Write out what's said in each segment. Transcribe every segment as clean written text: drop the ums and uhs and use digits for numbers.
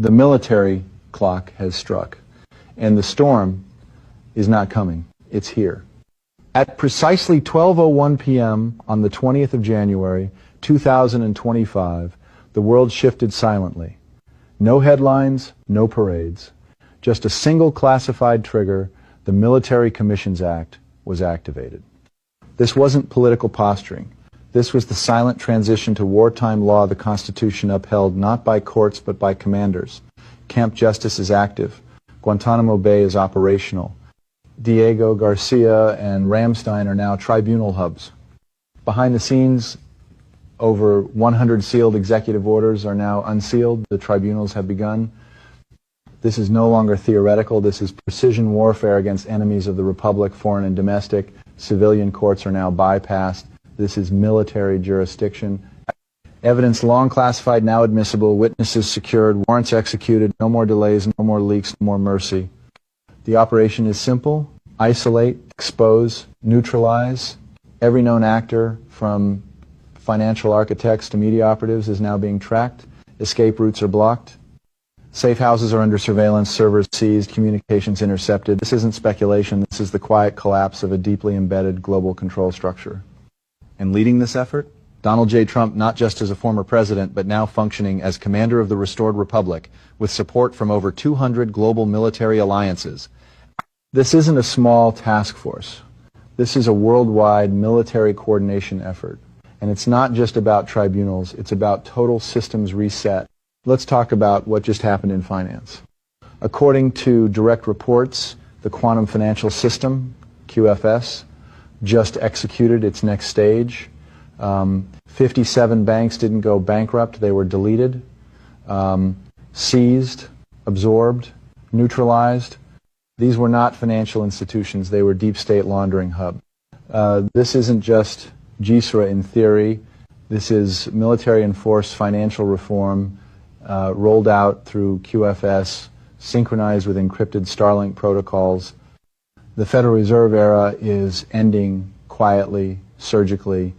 The military clock has struck, and the storm is not coming. It's here. At precisely 12:01 p.m. on the 20th of January, 2025, the world shifted silently. No headlines, no parades. Just a single classified trigger, the Military Commissions Act, was activated. This wasn't political posturing. This was the silent transition to wartime law the Constitution upheld not by courts but by commanders. Camp Justice is active. Guantanamo Bay is operational. Diego Garcia and Ramstein are now tribunal hubs. Behind the scenes, over 100 sealed executive orders are now unsealed. The tribunals have begun. This is no longer theoretical. This is precision warfare against enemies of the Republic, foreign and domestic. Civilian courts are now bypassed. This is military jurisdiction. Evidence long classified, now admissible. Witnesses secured. Warrants executed. No more delays, no more leaks, no more mercy. The operation is simple. Isolate, expose, neutralize. Every known actor, from financial architects to media operatives, is now being tracked. Escape routes are blocked. Safe houses are under surveillance, servers seized, communications intercepted. This isn't speculation. This is the quiet collapse of a deeply embedded global control structure. And leading this effort, Donald J. Trump, not just as a former president, but now functioning as commander of the restored republic, with support from over 200 global military alliances. This isn't a small task force. This is a worldwide military coordination effort. And it's not just about tribunals, it's about total systems reset. Let's talk about what just happened in finance. According to direct reports, the quantum financial system, QFS, just executed its next stage. 57 banks didn't go bankrupt, they were deleted, seized, absorbed, neutralized. These were not financial institutions, they were deep state laundering hubs. This isn't just GSRA in theory, this is military enforced financial reform rolled out through QFS, synchronized with encrypted Starlink protocols. The Federal Reserve era is ending quietly, surgically.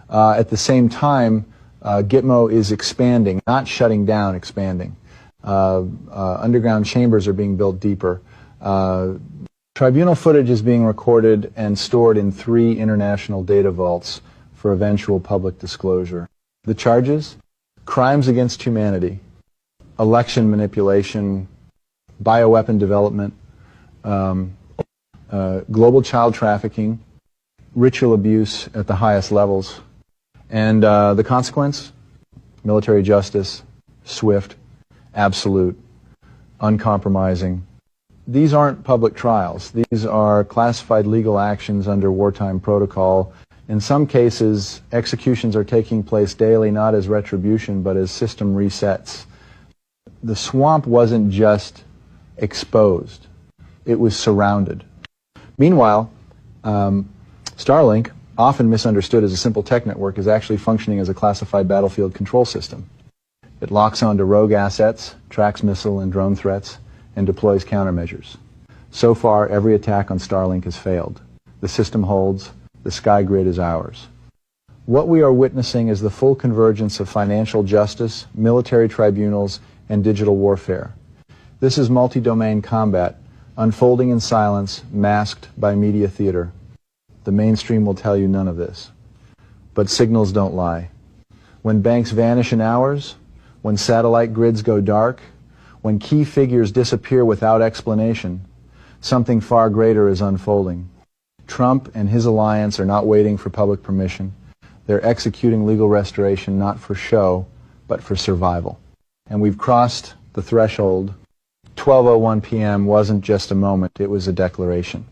At the same time, Gitmo is expanding, not shutting down, expanding. Underground chambers are being built deeper. Tribunal footage is being recorded and stored in 3 international data vaults for eventual public disclosure. The charges? Crimes against humanity, election manipulation, bioweapon development, global child trafficking, ritual abuse at the highest levels. And the consequence? Military justice, swift, absolute, uncompromising. These aren't public trials. These are classified legal actions under wartime protocol. In some cases, executions are taking place daily, not as retribution, but as system resets. The swamp wasn't just exposed. It was surrounded. Meanwhile, Starlink, often misunderstood as a simple tech network, is actually functioning as a classified battlefield control system. It locks onto rogue assets, tracks missile and drone threats, and deploys countermeasures. So far, every attack on Starlink has failed. The system holds. The sky grid is ours. What we are witnessing is the full convergence of financial justice, military tribunals, and digital warfare. This is multi-domain combat, unfolding in silence, masked by media theater. The mainstream will tell you none of this. But signals don't lie. When banks vanish in hours, when satellite grids go dark, when key figures disappear without explanation, something far greater is unfolding. Trump and his alliance are not waiting for public permission. They're executing legal restoration not for show, but for survival. And we've crossed the threshold. 12:01 p.m. wasn't just a moment, it was a declaration.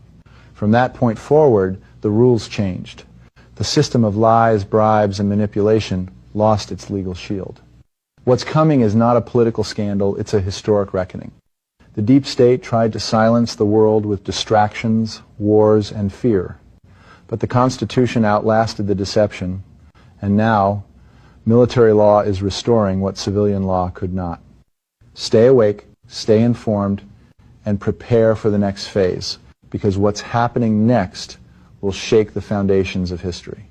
From that point forward, the rules changed. The system of lies, bribes, and manipulation lost its legal shield. What's coming is not a political scandal, it's a historic reckoning. The deep state tried to silence the world with distractions, wars, and fear. But the Constitution outlasted the deception, and now military law is restoring what civilian law could not. Stay awake, stay informed, and prepare for the next phase, because what's happening next will shake the foundations of history.